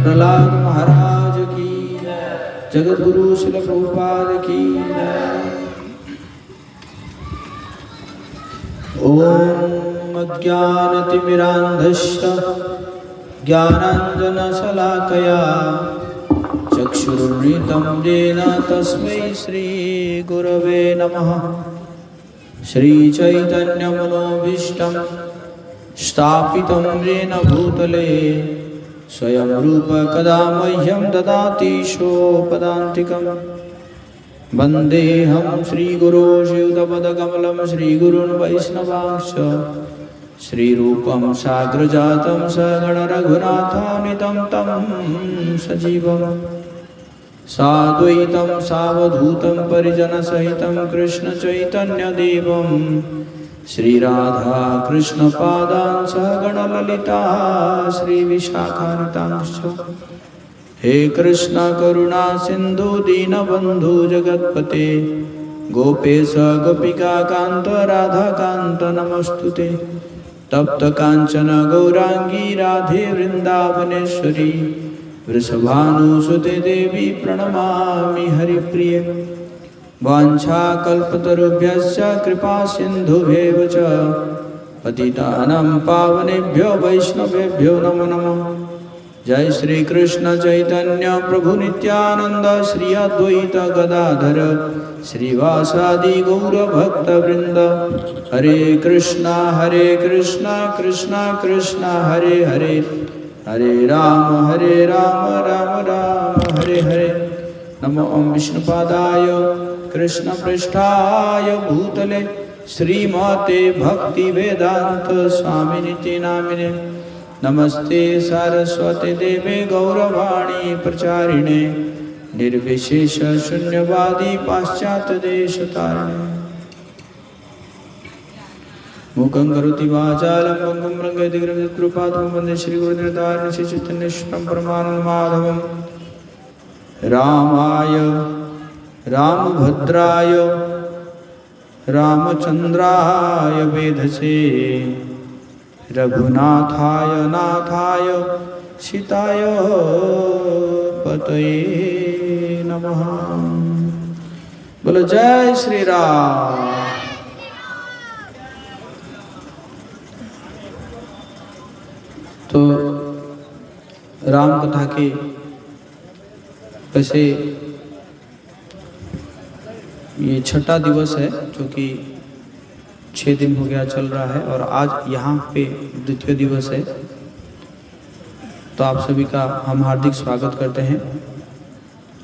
प्रहलाद महाराज की, जगत गुरु श्रील प्रभुपाद की। ओम अज्ञानतिमिरान्धस्य ज्ञानाञ्जनशलाकया चक्षुरुन्मिलितं येन तस्मै श्रीगुरवे नमः। श्रीचैतन्यमनोभीष्टं स्थापितं येन भूतले स्वयं रूप कदा मह्यं ददाति सोपदान्तिकम्। वन्देऽहं श्रीगुरो श्रीयुतपदकमलं श्रीगुरुन् वैष्णवांश्च श्रीरूपं साग्रजातं सगणरघुनाथान्वितं तं सजीवम् साद्वैतं सावधूतं परिजनसहितं कृष्णचैतन्यदेवं श्रीराधा कृष्णपादान् सगणललिता श्रीविशाखान्वितांश्च। हे कृष्ण करुणा सिंधु दीनबंधु जगत्पते गोपेश गोपिका कांत राधा कांत नमस्तुते। तप्त कांचन गौरांगी राधे वृंदावनेश्वरी वृषभानुसुते देवी प्रणमामि हरिप्रिये। वाञ्छाकल्पतरुभ्यश्च कृपा सिन्धुभ्येव च पतितानां पावनेभ्यो वैष्णवेभ्यो नमो नमः। जय श्री कृष्ण चैतन्य प्रभु नित्यानंद श्री अद्वैत गदाधर श्रीवासादि गौर भक्त वृंद। हरे कृष्णा कृष्णा कृष्णा हरे हरे, हरे राम राम राम हरे हरे। नमो ओम विष्णुपादाय कृष्ण पृष्ठाय भूतले श्रीमते भक्ति वेदांत स्वामिनिति नामिने। नमस्ते सरस्वती देवे गौरवाणी प्रचारिणे निर्विशेष शून्यवादी पाश्चात्य देश तारिणे। मूकं करोति वाचालं पंगुं लंघयति गिरिं कृपातमं वन्दे श्रीगुरुनिताय श्रीचैतन्येश्वरं परमानन्दं माधवं। रामाय रामभद्राय रामचंद्राय वेधसे रघुनाथाय नाथाय सीताय पतये नमः। बोलो जय श्री राम। तो राम कथा के वैसे ये छठा दिवस है जो कि 6 दिन हो गया चल रहा है और आज यहाँ पे द्वितीय दिवस है। तो आप सभी का हम हार्दिक स्वागत करते हैं।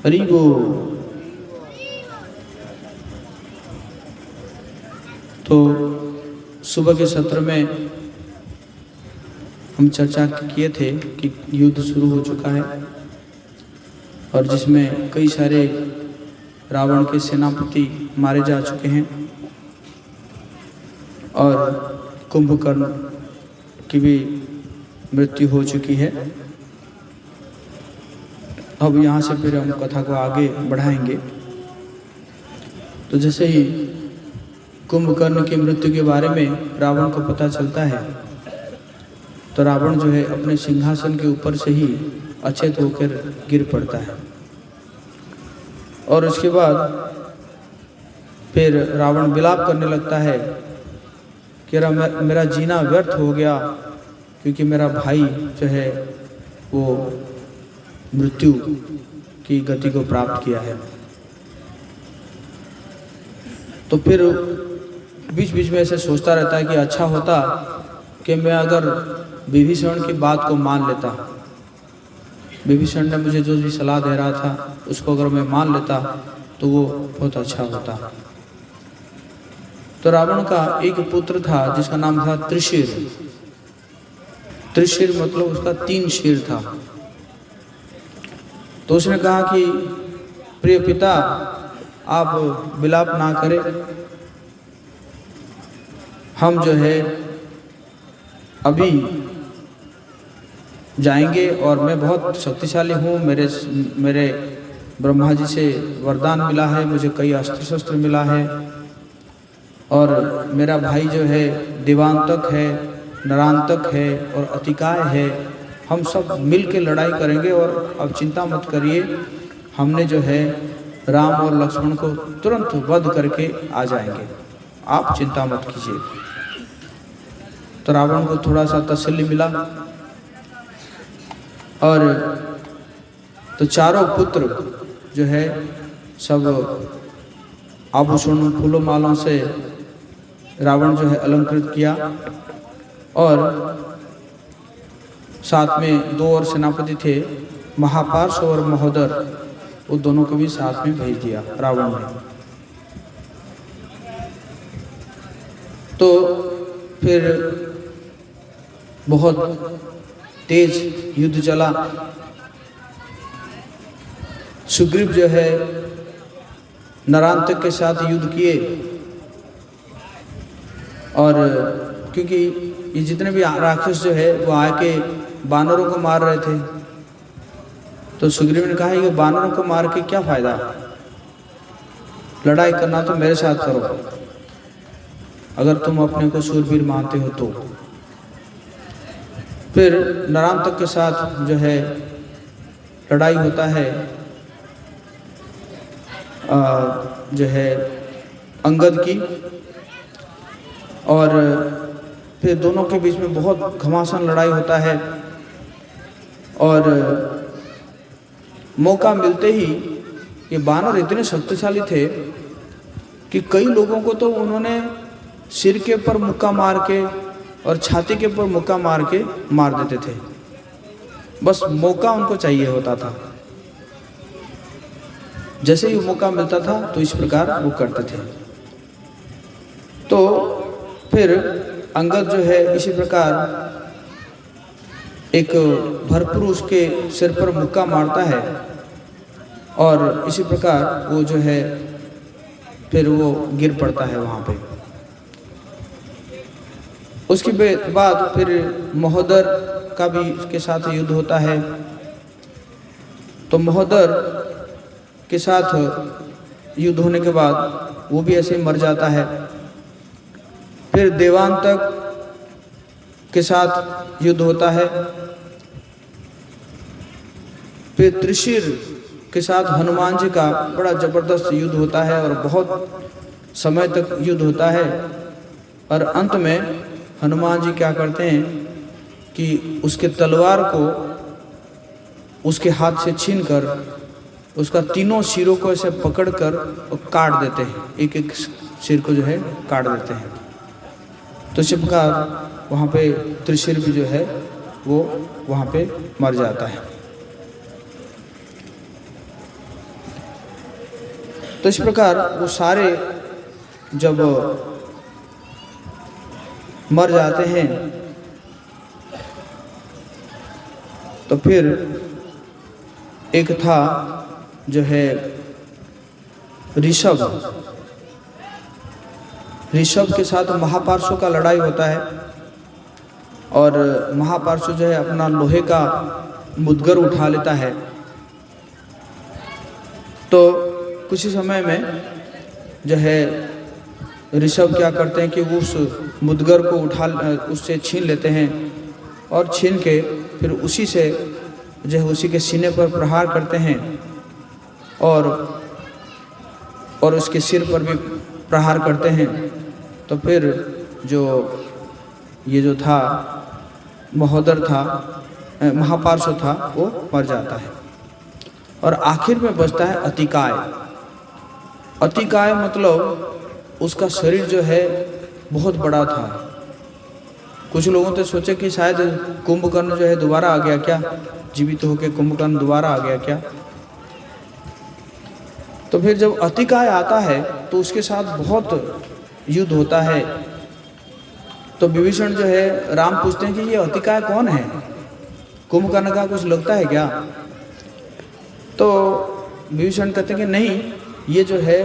हरि बोल। तो सुबह के सत्र में हम चर्चा किए थे कि युद्ध शुरू हो चुका है और जिसमें कई सारे रावण के सेनापति मारे जा चुके हैं और कुंभकर्ण की भी मृत्यु हो चुकी है। अब यहाँ से फिर हम कथा को आगे बढ़ाएंगे। तो जैसे ही कुंभकर्ण की मृत्यु के बारे में रावण को पता चलता है तो रावण जो है अपने सिंहासन के ऊपर से ही अचेत होकर गिर पड़ता है और उसके बाद फिर रावण विलाप करने लगता है कि मेरा जीना व्यर्थ हो गया क्योंकि मेरा भाई जो है वो मृत्यु की गति को प्राप्त किया है। तो फिर बीच बीच में ऐसे सोचता रहता है कि अच्छा होता कि मैं अगर विभीषण की बात को मान लेता। विभीषण ने मुझे जो भी सलाह दे रहा था उसको अगर मैं मान लेता तो वो बहुत अच्छा होता। तो रावण का एक पुत्र था जिसका नाम था त्रिशिर। त्रिशिर मतलब उसका 3 शीर था। तो उसने कहा कि प्रिय पिता आप विलाप ना करें, हम जो है अभी जाएंगे और मैं बहुत शक्तिशाली हूँ। मेरे ब्रह्मा जी से वरदान मिला है, मुझे कई अस्त्र शस्त्र मिला है और मेरा भाई जो है देवांतक है, नरांतक है और अतिकाय है। हम सब मिल के लड़ाई करेंगे और अब चिंता मत करिए, हमने जो है राम और लक्ष्मण को तुरंत वध करके आ जाएंगे, आप चिंता मत कीजिए। तो रावण को थोड़ा सा तसल्ली मिला और तो चारों पुत्र जो है सब आभूषण फूलों मालों से रावण जो है अलंकृत किया और साथ में 2 और सेनापति थे, महापार्श और महोदर, वो दोनों को भी साथ में भेज दिया रावण ने। तो फिर बहुत तेज युद्ध चला। सुग्रीव जो है नरांतक के साथ युद्ध किए और क्योंकि ये जितने भी राक्षस जो है वो आके बानरों को मार रहे थे, तो सुग्रीव ने कहा ये बानरों को मार के क्या फायदा, लड़ाई करना तो मेरे साथ करो, अगर तुम अपने को शूरवीर मानते हो तो। फिर नरांतक के साथ जो है लड़ाई होता है जो है अंगद की, और फिर दोनों के बीच में बहुत घमासान लड़ाई होता है और मौका मिलते ही ये बानर इतने शक्तिशाली थे कि कई लोगों को तो उन्होंने सिर के ऊपर मुक्का मार के और छाती के ऊपर मुक्का मार के मार देते थे, बस मौका उनको चाहिए होता था। जैसे ही मौका मिलता था तो इस प्रकार वो करते थे। तो फिर अंगद जो है इसी प्रकार एक भरपूर उसके सिर पर मुक्का मारता है और इसी प्रकार वो जो है फिर वो गिर पड़ता है वहाँ पे। उसके बाद फिर महोदर का भी उसके साथ युद्ध होता है, तो महोदर के साथ युद्ध होने के बाद वो भी ऐसे ही मर जाता है। फिर देवांतक के साथ युद्ध होता है, फिर त्रिशिर के साथ हनुमान जी का बड़ा जबरदस्त युद्ध होता है और बहुत समय तक युद्ध होता है, और अंत में हनुमान जी क्या करते हैं कि उसके तलवार को उसके हाथ से छीनकर उसका तीनों सिरों को ऐसे पकड़कर काट देते हैं, एक एक सिर को जो है काट देते हैं। तो इसी प्रकार वहाँ पे त्रिशिर भी जो है वो वहाँ पे मर जाता है। तो इस प्रकार वो सारे जब मर जाते हैं तो फिर एक था जो है ऋषभ के साथ महापार्श्व का लड़ाई होता है, और महापार्श्व जो है अपना लोहे का मुद्गर उठा लेता है। तो कुछ ही समय में जो है ऋषभ क्या करते हैं कि वो उस मुद्गर को उससे छीन लेते हैं और छीन के फिर उसी से जो है उसी के सीने पर प्रहार करते हैं और उसके सिर पर भी प्रहार करते हैं। तो फिर ये जो था महोदर था, महापार्श्व था, वो मर जाता है। और आखिर में बचता है अतिकाय। अतिकाय मतलब उसका शरीर जो है बहुत बड़ा था। कुछ लोगों ने सोचे कि शायद कुंभकर्ण जो है दोबारा आ गया क्या, जीवित होकर कुंभकर्ण दोबारा आ गया क्या। तो फिर जब अतिकाय आता है तो उसके साथ बहुत युद्ध होता है। तो विभीषण जो है राम पूछते हैं कि ये अतिकाय कौन है, कुंभकर्ण का कुछ लगता है क्या। तो विभीषण कहते हैं कि नहीं, ये जो है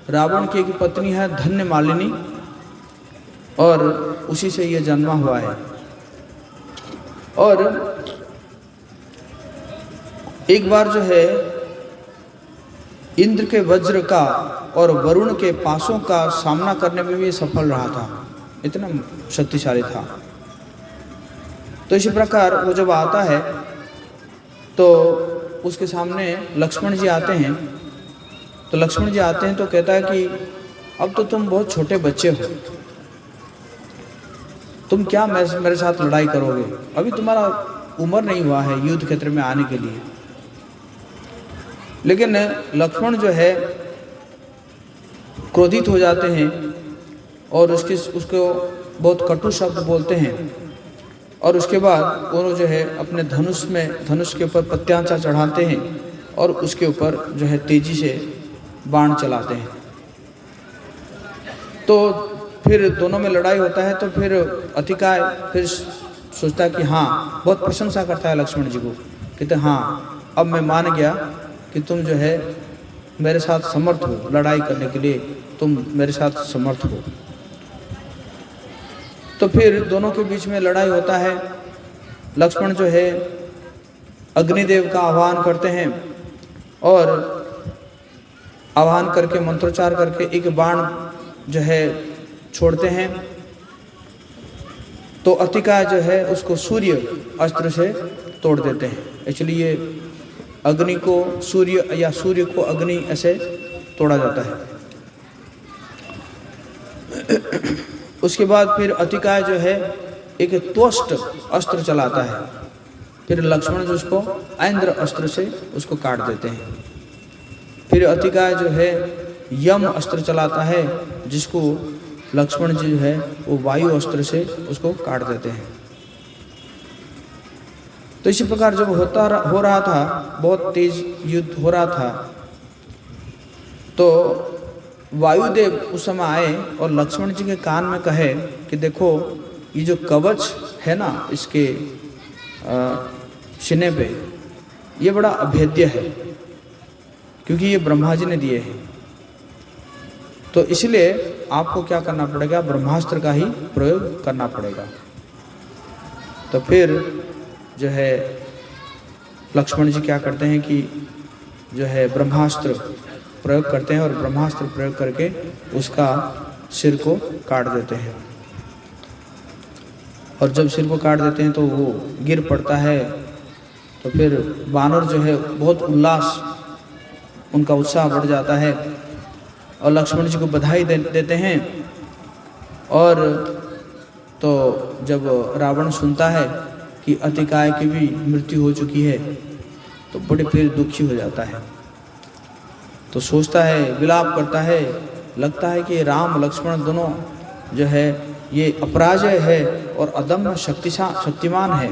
रावण की एक पत्नी है धन्य मालिनी, और उसी से ये जन्मा हुआ है। और एक बार जो है इंद्र के वज्र का और वरुण के पासों का सामना करने में भी सफल रहा था, इतना शक्तिशाली था। तो इसी प्रकार वो जब आता है तो उसके सामने लक्ष्मण जी आते हैं। तो लक्ष्मण जी आते हैं तो कहता है कि अब तो तुम बहुत छोटे बच्चे हो, तुम क्या मेरे साथ लड़ाई करोगे, अभी तुम्हारा उम्र नहीं हुआ है युद्ध क्षेत्र में आने के लिए। लेकिन लक्ष्मण जो है क्रोधित हो जाते हैं और उसको बहुत कटु शब्द बोलते हैं। और उसके बाद वो जो है अपने धनुष के ऊपर प्रत्याशा चढ़ाते हैं और उसके ऊपर जो है तेजी से बाण चलाते हैं। तो फिर दोनों में लड़ाई होता है। तो फिर अतिकाय फिर सोचता है कि हाँ, बहुत प्रशंसा करता है लक्ष्मण जी को, कहते हाँ अब मैं मान गया कि तुम जो है मेरे साथ समर्थ हो, लड़ाई करने के लिए तुम मेरे साथ समर्थ हो। तो फिर दोनों के बीच में लड़ाई होता है। लक्ष्मण जो है अग्निदेव का आह्वान करते हैं और आह्वान करके मंत्रोच्चार करके एक बाण जो है छोड़ते हैं। तो अतिकाय जो है उसको सूर्य अस्त्र से तोड़ देते हैं। एक्चुअली ये अग्नि को सूर्य या सूर्य को अग्नि ऐसे तोड़ा जाता है। उसके बाद फिर अतिकाय जो है एक त्वष्ट अस्त्र चलाता है। फिर लक्ष्मण जो उसको ऐन्द्र अस्त्र से उसको काट देते हैं। फिर अतिकाय जो है यम अस्त्र चलाता है, जिसको लक्ष्मण जी जो है वो वायु अस्त्र से उसको काट देते हैं। तो इसी प्रकार जब हो रहा था, बहुत तेज युद्ध हो रहा था, तो वायुदेव उस समय आए और लक्ष्मण जी के कान में कहे कि देखो ये जो कवच है ना इसके सीने पे, ये बड़ा अभेद्य है क्योंकि ये ब्रह्मा जी ने दिए हैं। तो इसलिए आपको क्या करना पड़ेगा, ब्रह्मास्त्र का ही प्रयोग करना पड़ेगा। तो फिर जो है लक्ष्मण जी क्या करते हैं कि जो है ब्रह्मास्त्र प्रयोग करते हैं और ब्रह्मास्त्र प्रयोग करके उसका सिर को काट देते हैं। और जब सिर को काट देते हैं तो वो गिर पड़ता है। तो फिर वानर जो है बहुत उल्लास, उनका उत्साह बढ़ जाता है और लक्ष्मण जी को बधाई देते हैं। और तो जब रावण सुनता है कि अतिकाय की भी मृत्यु हो चुकी है तो बड़े फिर दुखी हो जाता है। तो सोचता है, विलाप करता है, लगता है कि राम लक्ष्मण दोनों जो है ये अपराजय है और अदम्य शक्तिमान है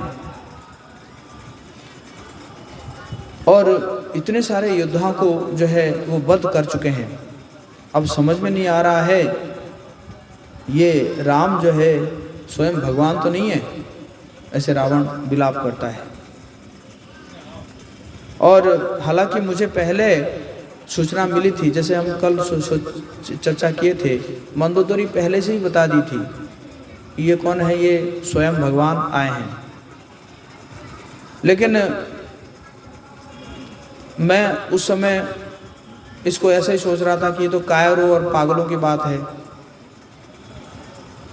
और इतने सारे योद्धाओं को जो है वो वध कर चुके हैं। अब समझ में नहीं आ रहा है ये राम जो है स्वयं भगवान तो नहीं है, ऐसे रावण विलाप करता है। और हालांकि मुझे पहले सूचना मिली थी, जैसे हम कल चर्चा किए थे, मंदोदरी पहले से ही बता दी थी ये कौन है, ये स्वयं भगवान आए हैं। लेकिन मैं उस समय इसको ऐसा ही सोच रहा था कि ये तो कायरों और पागलों की बात है,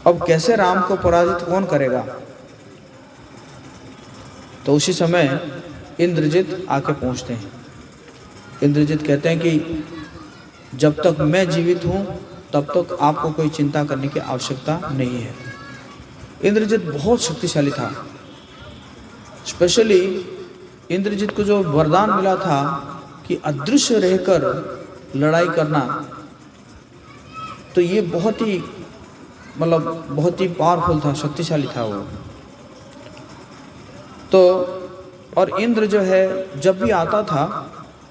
अब कैसे राम को पराजित कौन करेगा। तो उसी समय इंद्रजित आके पहुंचते हैं। इंद्रजित कहते हैं कि जब तक मैं जीवित हूं तब तक आपको कोई चिंता करने की आवश्यकता नहीं है। इंद्रजित बहुत शक्तिशाली था। स्पेशली इंद्रजित को जो वरदान मिला था कि अदृश्य रहकर लड़ाई करना, तो ये बहुत ही बहुत ही पावरफुल था, शक्तिशाली था वो। तो और इंद्र जो है जब भी आता था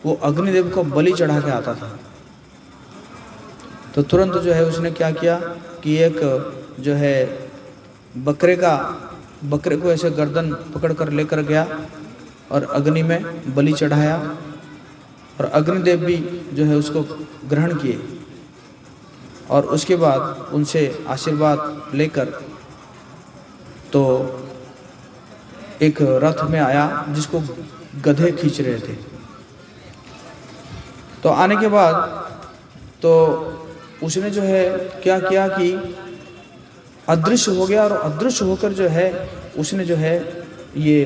वो अग्निदेव को बलि चढ़ा के आता था। तो तुरंत जो है उसने क्या किया कि एक जो है बकरे को ऐसे गर्दन पकड़ कर लेकर गया और अग्नि में बलि चढ़ाया और अग्निदेव भी जो है उसको ग्रहण किए और उसके बाद उनसे आशीर्वाद लेकर तो एक रथ में आया जिसको गधे खींच रहे थे। तो आने के बाद तो उसने जो है क्या किया कि अदृश्य हो गया और अदृश्य होकर जो है उसने जो है ये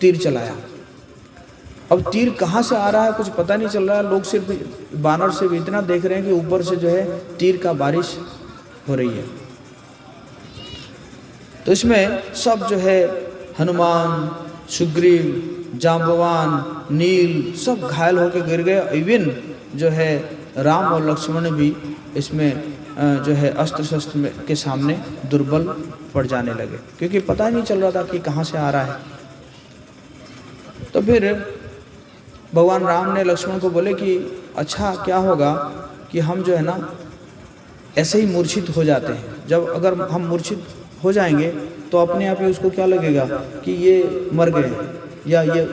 तीर चलाया। अब तीर कहाँ से आ रहा है कुछ पता नहीं चल रहा है, लोग सिर्फ बानर से भी इतना देख रहे हैं कि ऊपर से जो है तीर का बारिश हो रही है। तो इसमें सब जो है हनुमान, सुग्रीव, जाम्बवान, नील सब घायल होकर गिर गए। इवन जो है राम और लक्ष्मण भी इसमें जो है अस्त्र शस्त्र के सामने दुर्बल पड़ जाने लगे, क्योंकि पता ही नहीं चल रहा था कि कहाँ से आ रहा है। तो फिर भगवान राम ने लक्ष्मण को बोले कि अच्छा क्या होगा कि हम जो है ना ऐसे ही मूर्छित हो जाते हैं, जब अगर हम मूर्छित हो जाएंगे तो अपने आप ही उसको क्या लगेगा कि ये मर गए या ये,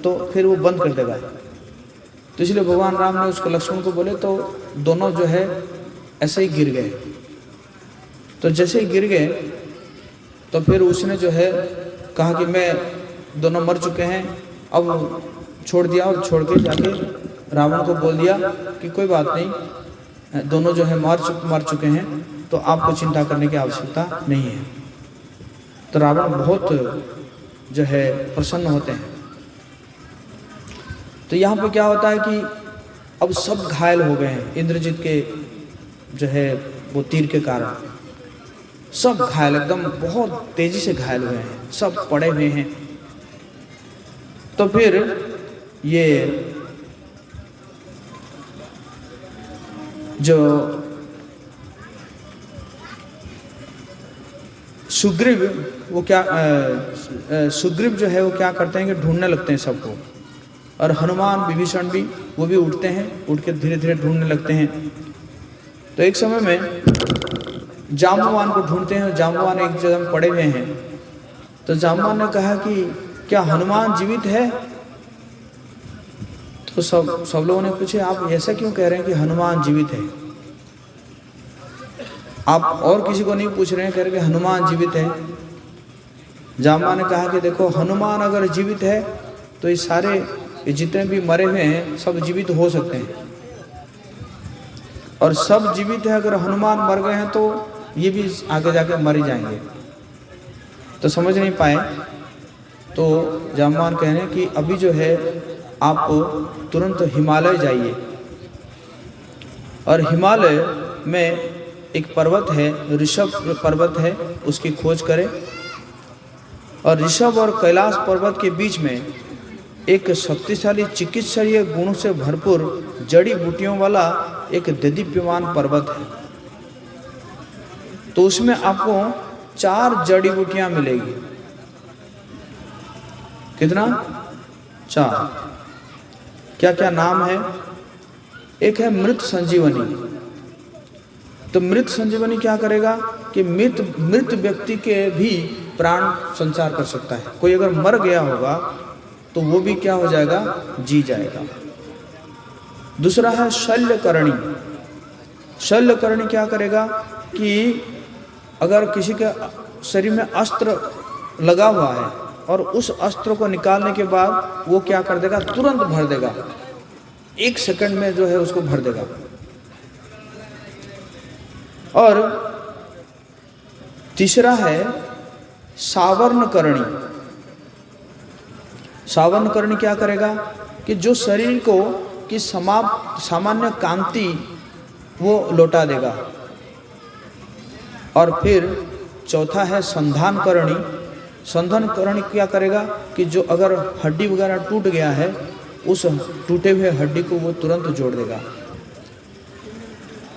तो फिर वो बंद कर देगा। तो इसलिए भगवान राम ने उसको लक्ष्मण को बोले, तो दोनों जो है ऐसे ही गिर गए। तो जैसे ही गिर गए तो फिर उसने जो है कहा कि मैं दोनों मर चुके हैं, अब छोड़ दिया और छोड़ के जाके रावण को बोल दिया कि कोई बात नहीं, दोनों जो है मर चुके हैं, तो आपको चिंता करने की आवश्यकता नहीं है। तो रावण बहुत जो है प्रसन्न होते हैं। तो यहाँ पे क्या होता है कि अब सब घायल हो गए हैं इंद्रजीत के जो है वो तीर के कारण, सब घायल, एकदम बहुत तेजी से घायल हुए हैं, सब पड़े हुए हैं। तो फिर ये जो सुग्रीव वो क्या सुग्रीव जो है वो क्या करते हैं कि ढूंढने लगते हैं सबको, और हनुमान विभीषण भी वो भी उठते हैं, उठ के धीरे धीरे ढूंढने लगते हैं। तो एक समय में जाम्बवान को ढूंढते हैं, जाम्बवान एक जगह पड़े हुए हैं। तो जाम्बवान ने कहा कि क्या हनुमान जीवित है? तो सब लोगों ने पूछे आप ऐसा क्यों कह रहे हैं कि हनुमान जीवित है? आप और किसी को नहीं पूछ रहे हैं, कह रहे कि हनुमान जीवित है। जाम्बवान ने कहा कि देखो हनुमान अगर जीवित है तो ये सारे जितने भी मरे हुए हैं सब जीवित हो सकते हैं, और सब जीवित है, अगर हनुमान मर गए हैं तो ये भी आगे जाके मर ही जाएंगे। तो समझ नहीं पाए। तो जाम्बवान कह रहे हैं कि अभी जो है आप तुरंत हिमालय जाइए, और हिमालय में एक पर्वत है, ऋषभ पर्वत है, उसकी खोज करें। और ऋषभ और कैलाश पर्वत के बीच में एक शक्तिशाली चिकित्सीय गुणों से भरपूर जड़ी बूटियों वाला एक देदीप्यमान पर्वत है। तो उसमें आपको 4 जड़ी बूटियां मिलेगी। कितना? 4। क्या क्या नाम है? एक है मृत संजीवनी। तो मृत संजीवनी क्या करेगा कि मृत व्यक्ति के भी प्राण संचार कर सकता है। कोई अगर मर गया होगा तो वो भी क्या हो जाएगा? जी जाएगा। दूसरा है शल्यकर्णी। शल्यकर्णी क्या करेगा कि अगर किसी के शरीर में अस्त्र लगा हुआ है और उस अस्त्र को निकालने के बाद वो क्या कर देगा? तुरंत भर देगा, 1 सेकंड में जो है उसको भर देगा। और तीसरा है सावर्णकर्णी। सावर्णकर्णी क्या करेगा कि जो शरीर को की सामान्य कांति वो लौटा देगा। और फिर चौथा है संधानकर्णी। संधानकर्णी क्या करेगा कि जो अगर हड्डी वगैरह टूट गया है उस टूटे हुए हड्डी को वो तुरंत जोड़ देगा।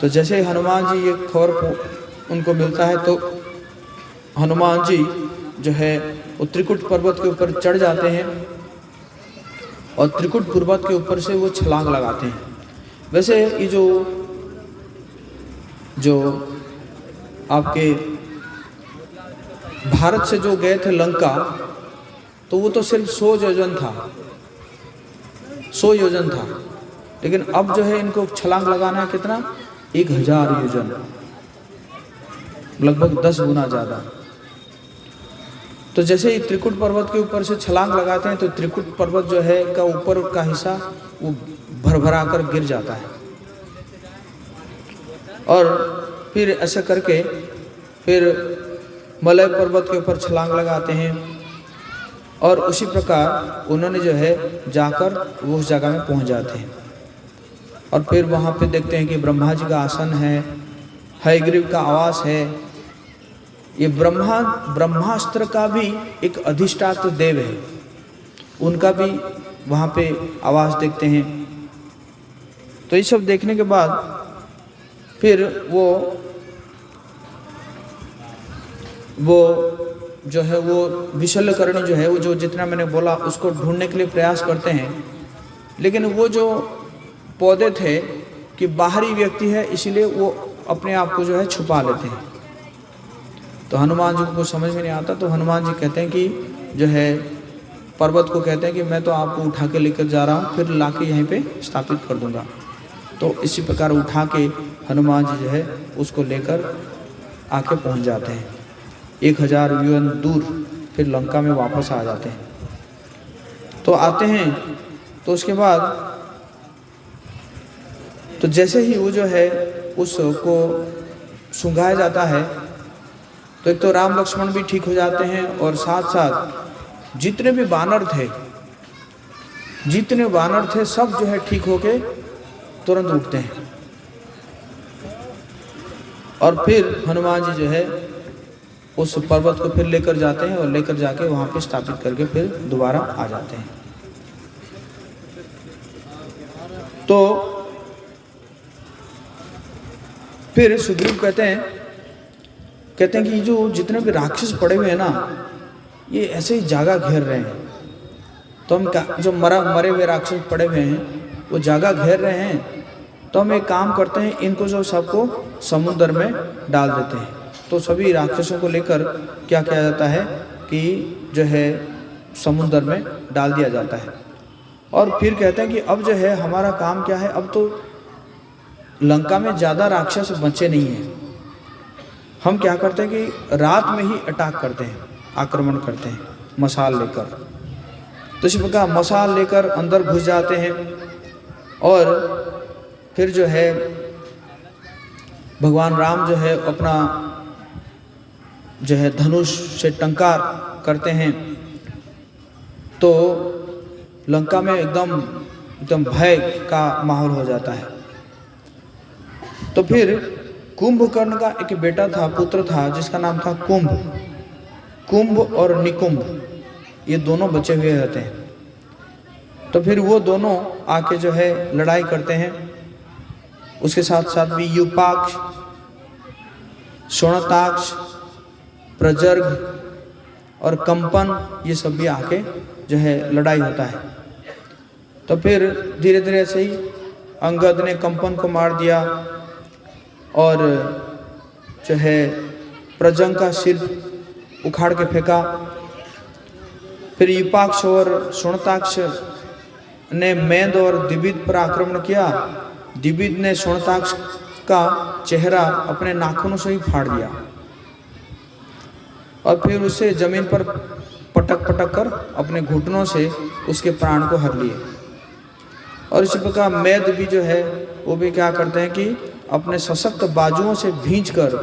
तो जैसे हनुमान जी ये खबर उनको मिलता है तो हनुमान जी जो है वो त्रिकुट पर्वत के ऊपर चढ़ जाते हैं और त्रिकुट पर्वत के ऊपर से वो छलांग लगाते हैं। वैसे ये जो आपके भारत से जो गए थे लंका, तो वो तो सिर्फ 100 योजन था, 100 योजन था। लेकिन अब जो है इनको छलांग लगाना है कितना? 1000 योजन, लगभग 10 गुना ज़्यादा। तो जैसे ही त्रिकुट पर्वत के ऊपर से छलांग लगाते हैं तो त्रिकुट पर्वत जो है का ऊपर का हिस्सा वो भरभरा कर गिर जाता है। और फिर ऐसे करके फिर मलय पर्वत के ऊपर छलांग लगाते हैं और उसी प्रकार उन्होंने जो है जाकर वो उस जगह में पहुंच जाते हैं। और फिर वहाँ पे देखते हैं कि ब्रह्मा जी का आसन है, हयग्रीव का आवास है। ये ब्रह्मास्त्र का भी एक अधिष्ठात्र देव है, उनका भी वहाँ पे आवास देखते हैं। तो ये सब देखने के बाद फिर वो जो है वो विशल्यकर्णी जो है वो जो जितना मैंने बोला उसको ढूंढने के लिए प्रयास करते हैं, लेकिन वो जो पौधे थे कि बाहरी व्यक्ति है इसलिए वो अपने आप को जो है छुपा लेते हैं। तो हनुमान जी को कुछ समझ में नहीं आता, तो हनुमान जी कहते हैं कि जो है पर्वत को कहते हैं कि मैं तो आपको उठा के लेकर जा रहा हूँ, फिर लाके यहीं पे स्थापित कर दूंगा। तो इसी प्रकार उठा के हनुमान जी जो है उसको लेकर आके पहुँच जाते हैं 1000 योजन दूर, फिर लंका में वापस आ जाते हैं। तो आते हैं तो उसके बाद तो जैसे ही वो जो है उसको सूंघाया जाता है तो एक तो राम लक्ष्मण भी ठीक हो जाते हैं और साथ साथ जितने भी बानर थे सब जो है ठीक होके तुरंत उठते हैं। और फिर हनुमान जी जो है उस पर्वत को फिर लेकर जाते हैं और लेकर जाके वहाँ पे स्थापित करके फिर दोबारा आ जाते हैं। तो फिर सुग्रीव कहते हैं कि जो जितने भी राक्षस पड़े हुए हैं ना, ये ऐसे ही जागा घेर रहे हैं। तो हम जो मरे हुए राक्षस पड़े हुए हैं वो जागा घेर रहे हैं, तो हम एक काम करते हैं, इनको जो सबको समुद्र में डाल देते हैं। तो सभी राक्षसों को लेकर क्या किया जाता है कि जो है समुद्र में डाल दिया जाता है। और फिर कहते हैं कि अब जो है हमारा काम क्या है, अब तो लंका में ज़्यादा राक्षस बचे नहीं हैं, हम क्या करते हैं कि रात में ही अटैक करते हैं, आक्रमण करते हैं मशाल लेकर। तो इसी प्रकार मशाल लेकर अंदर घुस जाते हैं और फिर जो है भगवान राम जो है अपना जो है धनुष से टंकार करते हैं। तो लंका में एकदम भय का माहौल हो जाता है। तो फिर कुंभकर्ण का एक बेटा था, पुत्र था, जिसका नाम था कुंभ और निकुंभ, ये दोनों बचे हुए रहते हैं। तो फिर वो दोनों आके जो है लड़ाई करते हैं। उसके साथ साथ भी यूपाक्ष, शोणताक्ष, प्रजर्ग और कंपन, ये सब भी आके जो है लड़ाई होता है। तो फिर धीरे धीरे ऐसे ही अंगद ने कंपन को मार दिया और जो है प्रजंग का सिर उखाड़ के फेंका। फिर यूपाक्ष और शोणताक्ष ने मेद और दिविद पर आक्रमण किया। दिविद ने शोणताक्ष का चेहरा अपने नाखूनों से ही फाड़ दिया और फिर उसे जमीन पर पटक कर अपने घुटनों से उसके प्राण को हर लिए। और इसी प्रकार मेद भी जो है वो भी क्या करते हैं कि अपने सशक्त बाजुओं से भींचकर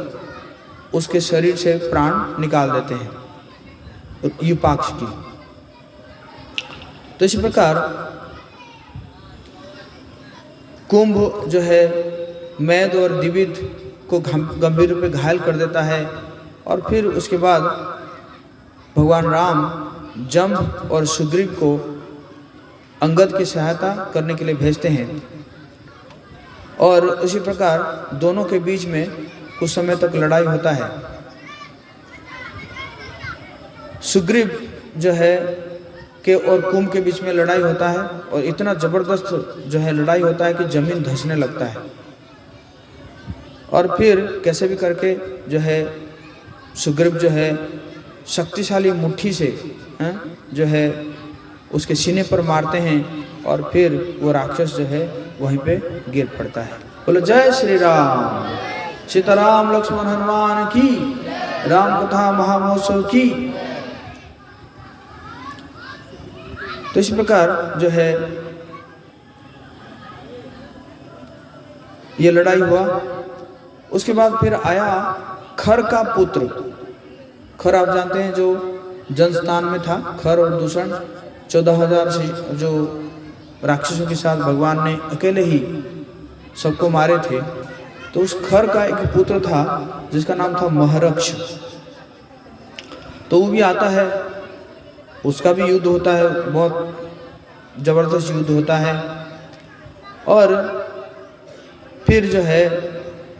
उसके शरीर से प्राण निकाल देते हैं यूपाक्ष की। तो इसी प्रकार कुंभ जो है मेद और दिविद को गंभीर रूप से घायल कर देता है। और फिर उसके बाद भगवान राम जम्ब और सुग्रीव को अंगद की सहायता करने के लिए भेजते हैं। और उसी प्रकार दोनों के बीच में कुछ समय तक लड़ाई होता है। सुग्रीव जो है के और कुंभ के बीच में लड़ाई होता है और इतना ज़बरदस्त जो है लड़ाई होता है कि ज़मीन धंसने लगता है। और फिर कैसे भी करके जो है सुग्रीव जो है शक्तिशाली मुट्ठी से जो है उसके सीने पर मारते हैं और फिर वो राक्षस जो है वहीं पे गिर पड़ता है। बोलो जय श्री राम, सीताराम लक्ष्मण हनुमान की, राम कथा महामहोत्सव की। तो इस प्रकार जो है ये लड़ाई हुआ। उसके बाद फिर आया खर का पुत्र। खर आप जानते हैं जो जनस्थान में था। खर और दूषण 14,000 से जो राक्षसों के साथ भगवान ने अकेले ही सबको मारे थे। तो उस खर का एक पुत्र था जिसका नाम था महरक्ष। तो वो भी आता है, उसका भी युद्ध होता है, बहुत जबरदस्त युद्ध होता है। और फिर जो है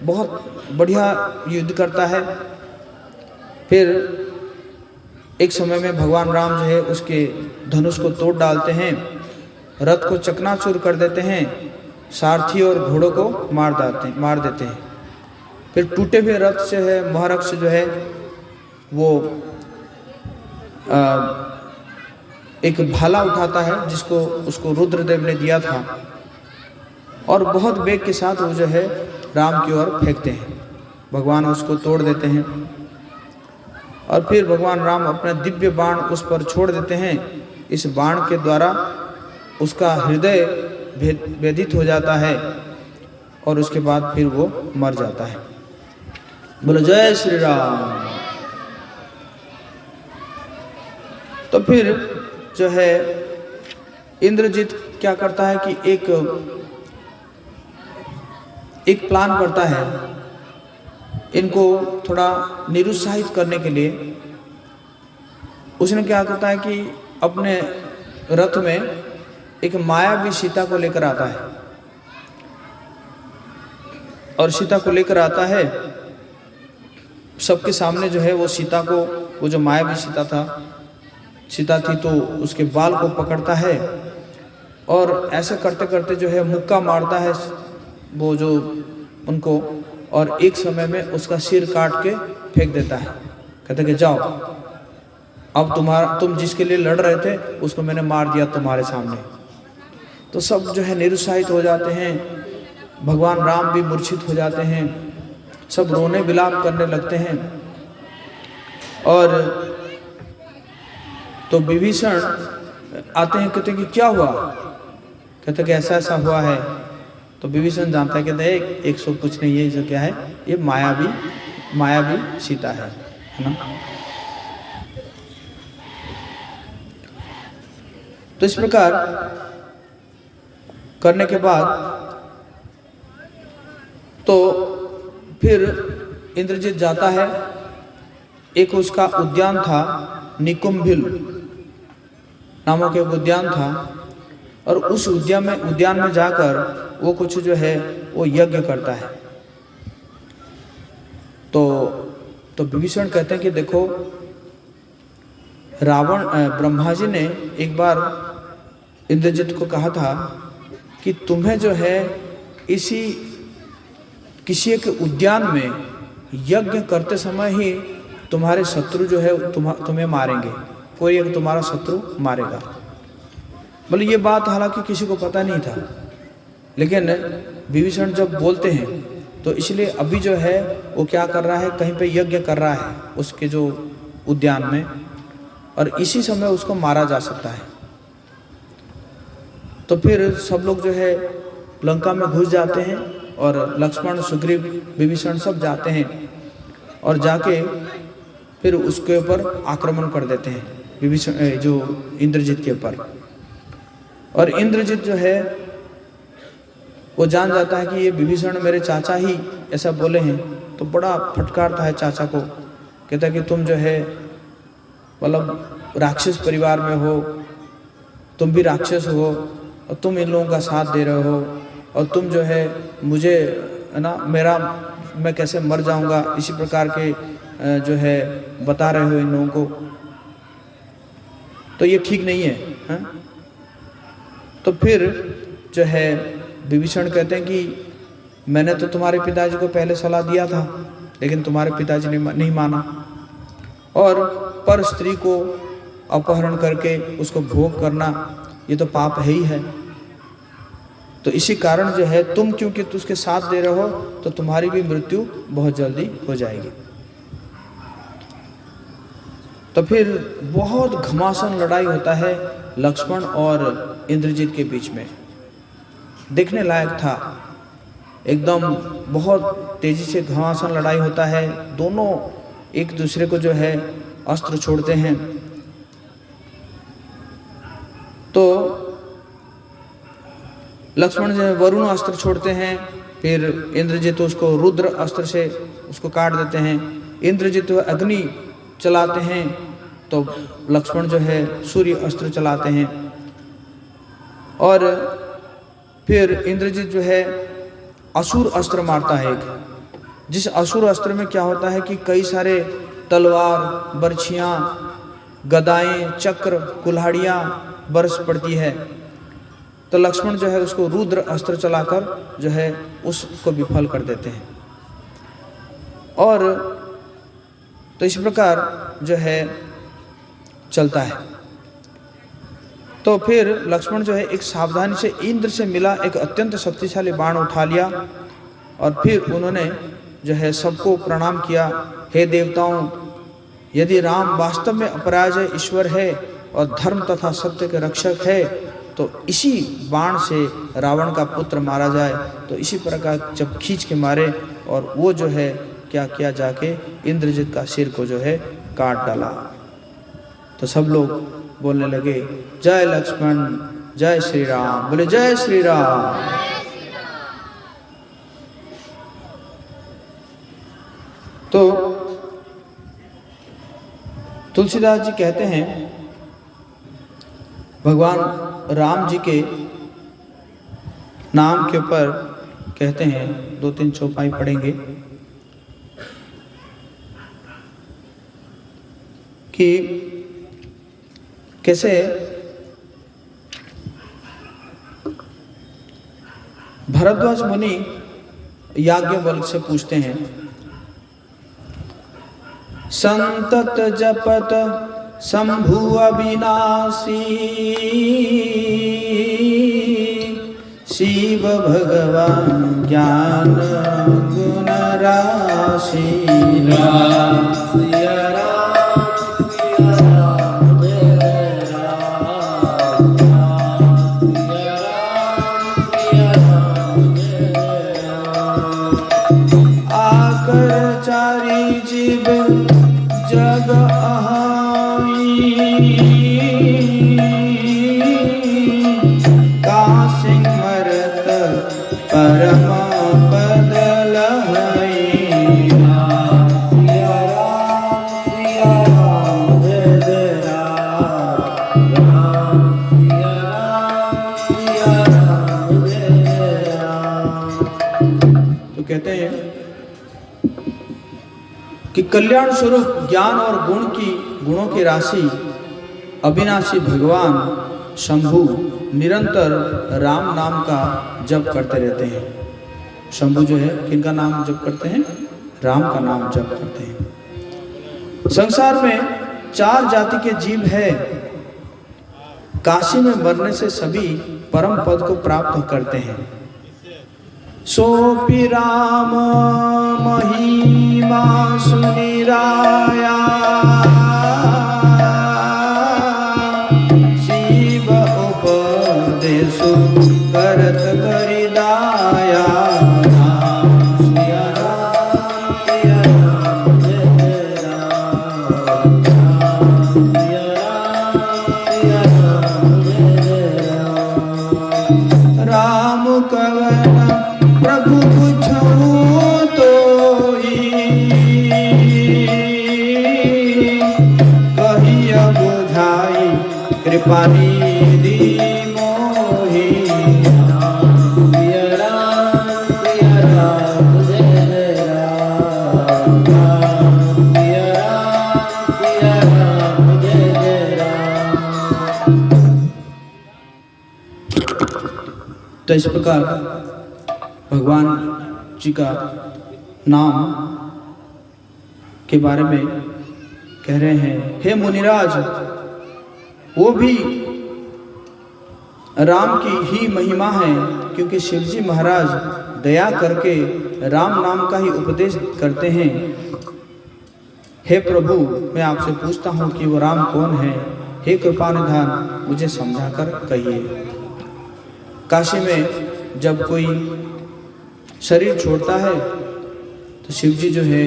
बहुत बढ़िया युद्ध करता है। फिर एक समय में भगवान राम जो है उसके धनुष को तोड़ डालते हैं, रथ को चकनाचूर कर देते हैं, सारथी और घोड़ों को मार देते हैं। फिर टूटे हुए रथ से है महरक्ष जो है वो एक भाला उठाता है जिसको उसको रुद्रदेव ने दिया था, और बहुत वेग के साथ वो जो है राम की ओर फेंकते हैं। भगवान उसको तोड़ देते हैं और फिर भगवान राम अपना दिव्य बाण उस पर छोड़ देते हैं। इस बाण के द्वारा उसका हृदय भेदित हो जाता है और उसके बाद फिर वो मर जाता है। बोलो जय श्री राम। तो फिर जो है इंद्रजीत क्या करता है कि एक प्लान करता है इनको थोड़ा निरुत्साहित करने के लिए। उसने क्या करता है कि अपने रथ में एक मायावी सीता को लेकर आता है, और सीता को लेकर आता है सबके सामने जो है वो सीता को, वो जो मायावी सीता थी तो उसके बाल को पकड़ता है और ऐसा करते करते जो है मुक्का मारता है वो जो उनको, और एक समय में उसका सिर काट के फेंक देता है। कहते कि जाओ, अब तुम जिसके लिए लड़ रहे थे उसको मैंने मार दिया तुम्हारे सामने। तो सब जो है निरुत्साहित हो जाते हैं, भगवान राम भी मूर्छित हो जाते हैं, सब रोने विलाप करने लगते हैं। और तो विभीषण आते हैं, कहते हैं कि क्या हुआ? कहते हैं कि ऐसा ऐसा हुआ है। तो विभीषण जानता है कि देख 100 कुछ नहीं है, जो क्या है ये मायावी सीता है ना। तो इस प्रकार करने के बाद तो फिर इंद्रजीत जाता है। एक उसका उद्यान था, निकुंभिल नामक एक उद्यान था, और उस उद्यान में जाकर वो कुछ जो है वो यज्ञ करता है। तो विभीषण कहते हैं कि देखो ब्रह्मा जी ने एक बार इंद्रजीत को कहा था कि तुम्हें जो है किसी एक उद्यान में यज्ञ करते समय ही तुम्हारे शत्रु जो है तुम्हें मारेंगे, कोई एक तुम्हारा शत्रु मारेगा। बोले ये बात हालांकि किसी को पता नहीं था, लेकिन विभीषण जब बोलते हैं तो इसलिए अभी जो है वो क्या कर रहा है, कहीं पे यज्ञ कर रहा है उसके जो उद्यान में, और इसी समय उसको मारा जा सकता है। तो फिर सब लोग जो है लंका में घुस जाते हैं और लक्ष्मण, सुग्रीव, विभीषण सब जाते हैं और जाके फिर उसके ऊपर आक्रमण कर देते हैं, विभीषण जो इंद्रजीत के ऊपर। और इंद्रजीत जो है वो जान जाता है कि ये विभीषण मेरे चाचा ही ऐसा बोले हैं, तो बड़ा फटकारता है चाचा को। कहता है कि तुम जो है मतलब राक्षस परिवार में हो, तुम भी राक्षस हो और तुम इन लोगों का साथ दे रहे हो, और तुम जो है मुझे ना मैं कैसे मर जाऊंगा इसी प्रकार के जो है बता रहे हो इन लोगों को, तो ये ठीक नहीं है। तो फिर जो है विभीषण कहते हैं कि मैंने तो तुम्हारे पिताजी को पहले सलाह दिया था, लेकिन तुम्हारे पिताजी ने नहीं माना, और पर स्त्री को अपहरण करके उसको भोग करना ये तो पाप है ही है। तो इसी कारण जो है तुम क्योंकि उसके साथ दे रहे हो तो तुम्हारी भी मृत्यु बहुत जल्दी हो जाएगी। तो फिर बहुत घमासान लड़ाई होता है लक्ष्मण और इंद्रजीत के बीच में, देखने लायक था एकदम। बहुत तेजी से घमासान लड़ाई होता है, दोनों एक दूसरे को जो है अस्त्र छोड़ते हैं लक्ष्मण जो है वरुण अस्त्र छोड़ते हैं, फिर इंद्रजित उसको रुद्र अस्त्र से उसको काट देते हैं। इंद्रजित अग्नि चलाते हैं तो लक्ष्मण जो है सूर्य अस्त्र चलाते हैं। और फिर इंद्रजित जो है असुर अस्त्र मारता है एक, जिस असुर अस्त्र में क्या होता है कि कई सारे तलवार, बर्छियाँ, गदाएं, चक्र, कुल्हाड़ियाँ बरस पड़ती है। तो लक्ष्मण जो है उसको रुद्र अस्त्र चलाकर जो है उसको विफल कर देते हैं। और तो इस प्रकार जो है चलता है। तो फिर लक्ष्मण जो है एक सावधानी से इंद्र से मिला एक अत्यंत शक्तिशाली बाण उठा लिया और फिर उन्होंने जो है सबको प्रणाम किया। हे देवताओं, यदि राम वास्तव में अपराजय ईश्वर है और धर्म तथा सत्य के रक्षक है तो इसी बाण से रावण का पुत्र मारा जाए। तो इसी प्रकार जब खींच के मारे और वो जो है क्या किया, जाके इंद्रजित का सिर को जो है काट डाला। तो सब लोग बोलने लगे जय लक्ष्मण, जय श्री राम। बोले जय श्री राम। तो तुलसीदास जी कहते हैं भगवान राम जी के नाम के ऊपर कहते हैं, 2-3 चौपाई पढ़ेंगे कि कैसे भरद्वाज मुनि याज्ञवल्क्य से पूछते हैं, संतत जपत शंभु अविनाशी शिव भगवान ज्ञान गुण राशि। आकर चारी जीव जग परम पद लहई। तो कहते हैं कि कल्याण स्वरूप ज्ञान और गुणों की राशि अविनाशी भगवान शंभु निरंतर राम नाम का जप करते रहते हैं। शंभु जो है किनका नाम जप करते हैं? राम का नाम जप करते हैं। संसार में 4 जाति के जीव है। काशी में मरने से सभी परम पद को प्राप्त करते हैं। सोपि राम महिमा सुनिराया शिव उपदेशु करत करिदाया। राम कवन प्रभु पुछऊं तोई कहिया बुझाई कृपा निधि मोहि। तो इस प्रकार भगवान जी का नाम के बारे में कह रहे हैं, हे मुनिराज, वो भी राम की ही महिमा है, क्योंकि शिवजी महाराज दया करके राम नाम का ही उपदेश करते हैं। हे प्रभु, मैं आपसे पूछता हूँ कि वो राम कौन है? हे कृपा निधान, मुझे समझाकर कहिए। काशी में जब कोई शरीर छोड़ता है तो शिवजी जो है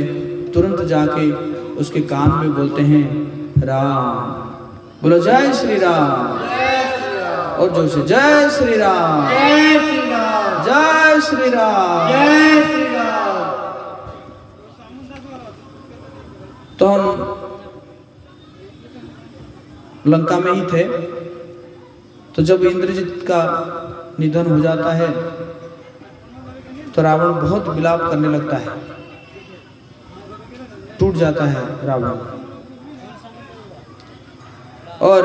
तुरंत जाके उसके कान में बोलते हैं राम। बोलो जय श्री राम। और जोर से जय श्री राम, जय श्री राम, जय श्री राम। जय श्री राम। तो हम लंका में ही थे, तो जब इंद्रजित का निधन हो जाता है तो रावण बहुत विलाप करने लगता है, टूट जाता है रावण। और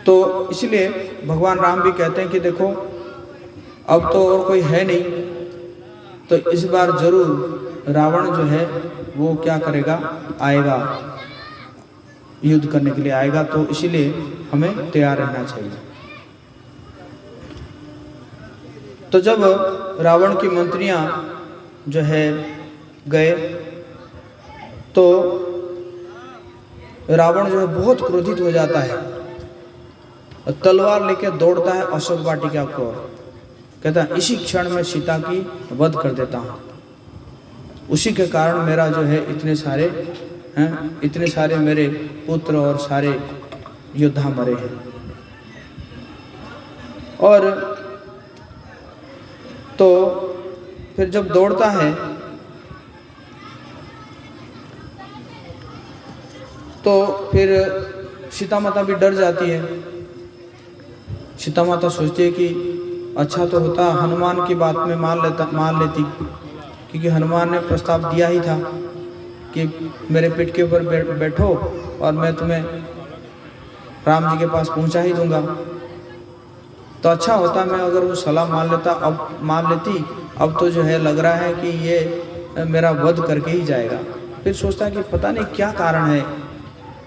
तो इसलिए भगवान राम भी कहते हैं कि देखो अब तो और कोई है नहीं, तो इस बार जरूर रावण जो है वो क्या करेगा, आएगा, युद्ध करने के लिए आएगा, तो इसीलिए हमें तैयार रहना चाहिए। तो जब रावण की मंत्रियां जो है गए तो रावण जो है बहुत क्रोधित हो जाता है, तलवार लेकर दौड़ता है अशोक वाटिका को, कहता है इसी क्षण में सीता की वध कर देता हूँ, उसी के कारण मेरा जो है इतने सारे मेरे पुत्र और सारे योद्धा मरे हैं। और तो फिर जब दौड़ता है तो फिर सीता माता भी डर जाती है। सीता माता सोचती है कि अच्छा तो होता हनुमान की बात में मान लेती, क्योंकि हनुमान ने प्रस्ताव दिया ही था कि मेरे पीठ के ऊपर बैठो और मैं तुम्हें राम जी के पास पहुंचा ही दूंगा। तो अच्छा होता मैं अगर वो सलाह मान लेती। अब तो जो है लग रहा है कि ये मेरा वध करके ही जाएगा। फिर सोचता है कि पता नहीं क्या कारण है,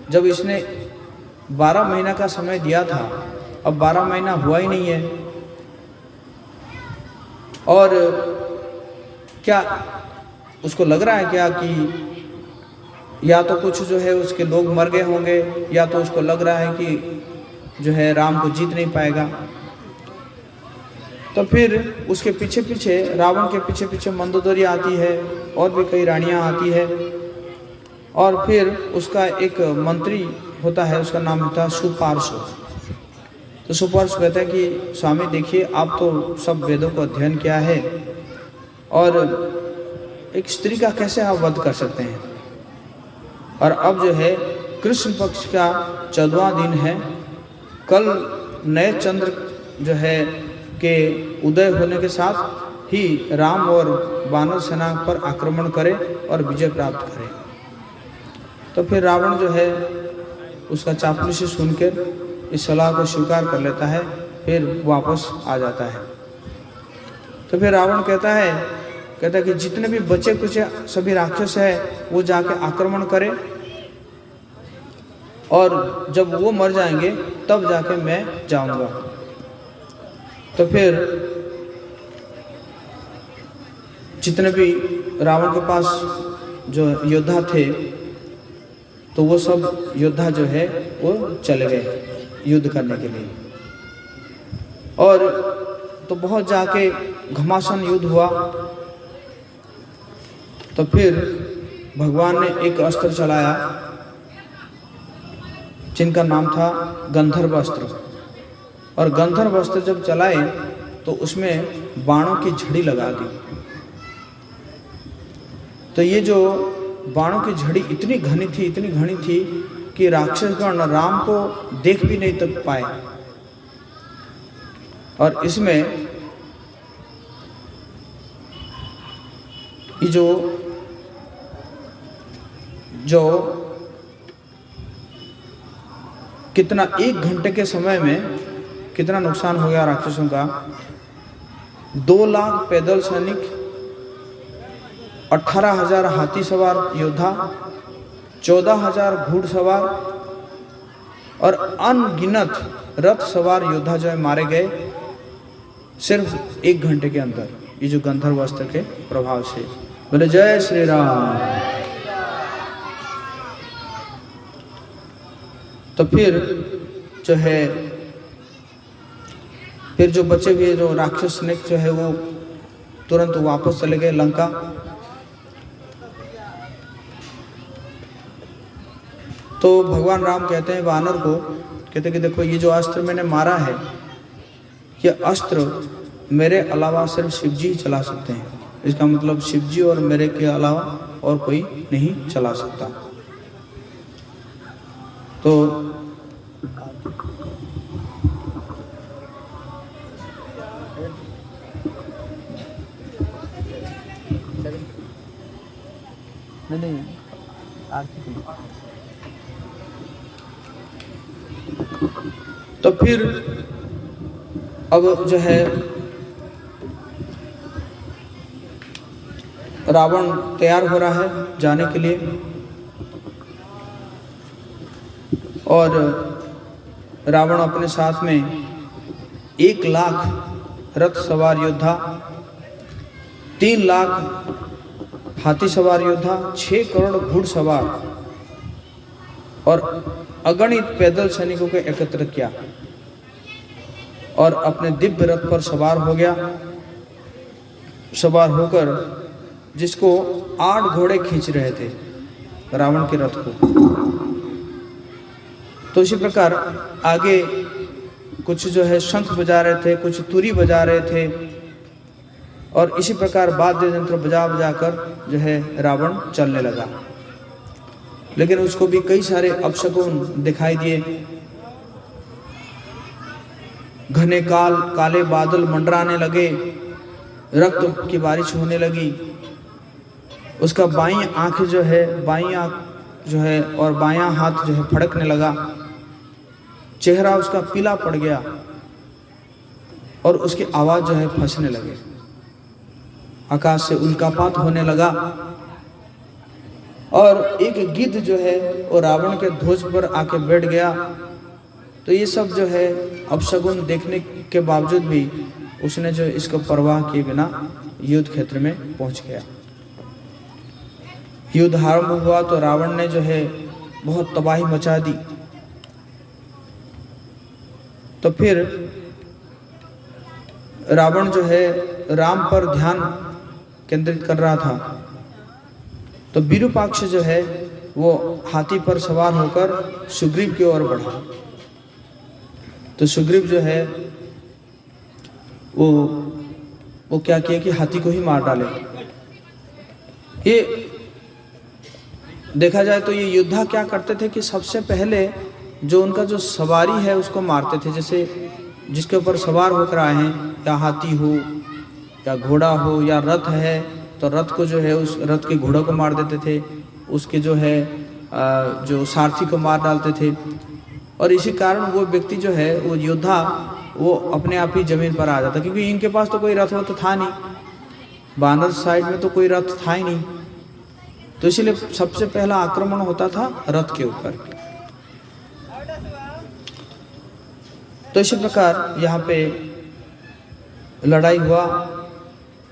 जब इसने 12 महीना का समय दिया था, अब 12 महीना हुआ ही नहीं है। और क्या उसको लग रहा है क्या कि या तो कुछ जो है उसके लोग मर गए होंगे, या तो उसको लग रहा है कि जो है राम को जीत नहीं पाएगा। तो फिर उसके पीछे पीछे, रावण के पीछे पीछे मंदोदरी आती है और भी कई रानियां आती है। और फिर उसका एक मंत्री होता है, उसका नाम होता है सुपार्श्व। तो सुपार्श्व कहता है कि स्वामी देखिए, आप तो सब वेदों को अध्ययन किया है और एक स्त्री का कैसे आप वध कर सकते हैं। और अब जो है कृष्ण पक्ष का 14वां दिन है, कल नए चंद्र जो है के उदय होने के साथ ही राम और वानर सेना पर आक्रमण करे और विजय प्राप्त करे। तो फिर रावण जो है उसका चापलूसी सुनकर इस सलाह को स्वीकार कर लेता है, फिर वापस आ जाता है। तो फिर रावण कहता है कि जितने भी बचे कुछ सभी राक्षस है वो जाके आक्रमण करे, और जब वो मर जाएंगे तब जाके मैं जाऊंगा। तो फिर जितने भी रावण के पास जो योद्धा थे, तो वो सब योद्धा जो है वो चले गए युद्ध करने के लिए। और तो बहुत जाके घमासान युद्ध हुआ। तो फिर भगवान ने एक अस्त्र चलाया जिनका नाम था गंधर्व अस्त्र। और गंधर्व अस्त्र जब चलाए तो उसमें बाणों की झड़ी लगा दी। तो ये जो बाणों की झड़ी इतनी घनी थी कि राक्षसगण राम को देख भी नहीं तक पाए। और इसमें ये जो कितना 1 घंटे के समय में कितना नुकसान हो गया राक्षसों का। 2 लाख पैदल सैनिक, 18,000 हाथी सवार योद्धा, 14,000 घुड़सवार और अनगिनत रथ सवार योद्धा जो है मारे गए सिर्फ 1 घंटे के अंदर, ये जो गंधर्व अस्त्र के प्रभाव से। बोले जय श्री राम। तो फिर जो है फिर जो बचे हुए जो राक्षस ने जो है वो तुरंत वापस चले गए लंका। तो भगवान राम कहते हैं वानर को, कहते कि देखो ये जो अस्त्र मैंने मारा है, ये अस्त्र मेरे अलावा सिर्फ शिव जी ही चला सकते हैं। इसका मतलब शिव जी और मेरे के अलावा और कोई नहीं चला सकता। तो नहीं तो फिर अब जो है रावण तैयार हो रहा है जाने के लिए, और रावण अपने साथ में 1 लाख रथ सवार योद्धा, 3 लाख हाथी सवार योद्धा, 6 करोड़ घुड़सवार और अगणित पैदल सैनिकों को एकत्र किया और अपने दिव्य रथ पर सवार हो गया। सवार होकर जिसको 8 घोड़े खींच रहे थे रावण के रथ को। तो इसी प्रकार आगे कुछ जो है शंख बजा रहे थे, कुछ तुरी बजा रहे थे, और इसी प्रकार वाद्य यंत्र बजा बजा कर जो है रावण चलने लगा। लेकिन उसको भी कई सारे अपशकुन दिखाई दिए। घने काले बादल मंडराने लगे, रक्त की बारिश होने लगी। उसका बाईं आंख जो है और बायां हाथ जो है फड़कने लगा। चेहरा उसका पीला पड़ गया और उसकी आवाज जो है फंसने लगे। आकाश से उल्कापात होने लगा और एक गिद्ध जो है वो रावण के ध्वज पर आके बैठ गया। तो ये सब जो है अपशगुन देखने के बावजूद भी उसने जो इसको परवाह किए बिना युद्ध क्षेत्र में पहुंच गया। युद्ध आरंभ हुआ तो रावण ने जो है बहुत तबाही मचा दी। तो फिर रावण जो है राम पर ध्यान केंद्रित कर रहा था। तो विरूपाक्ष जो है वो हाथी पर सवार होकर सुग्रीव की ओर बढ़ा। तो सुग्रीव जो है वो क्या किया कि हाथी को ही मार डाले। ये देखा जाए तो ये योद्धा क्या करते थे कि सबसे पहले जो उनका जो सवारी है उसको मारते थे। जैसे जिसके ऊपर सवार होकर आए हैं, या हाथी हो या घोड़ा हो या रथ है, तो रथ को जो है उस रथ के घोड़ों को मार देते थे, उसके जो है जो सारथी को मार डालते थे। और इसी कारण वो व्यक्ति जो है वो योद्धा वो अपने आप ही जमीन पर आ जाता, क्योंकि इनके पास तो कोई रथ तो था नहीं, बानर साइड में तो कोई रथ था ही नहीं। तो इसलिए सबसे पहला आक्रमण होता था रथ के ऊपर। तो इसी प्रकार यहाँ पे लड़ाई हुआ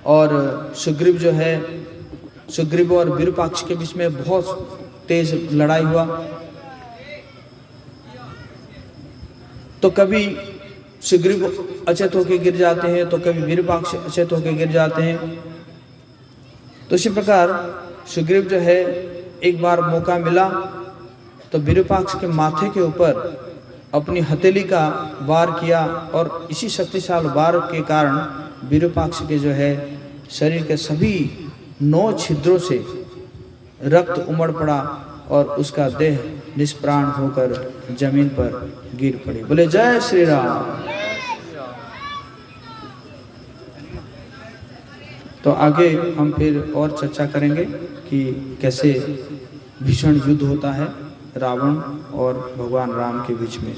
और सुग्रीव और विरूपाक्ष के बीच में बहुत तेज लड़ाई हुआ। तो कभी सुग्रीव अचेत होकर गिर जाते हैं, तो कभी विरूपाक्ष अचेत होकर गिर जाते हैं। तो इसी प्रकार सुग्रीव जो है एक बार मौका मिला तो विरूपाक्ष के माथे के ऊपर अपनी हथेली का वार किया, और इसी शक्तिशाली वार के कारण विरूपाक्ष के जो है शरीर के सभी 9 छिद्रों से रक्त उमड़ पड़ा और उसका देह निष्प्राण होकर जमीन पर गिर पड़ी। बोले जय श्री राम। तो आगे हम फिर और चर्चा करेंगे कि कैसे भीषण युद्ध होता है रावण और भगवान राम के बीच में।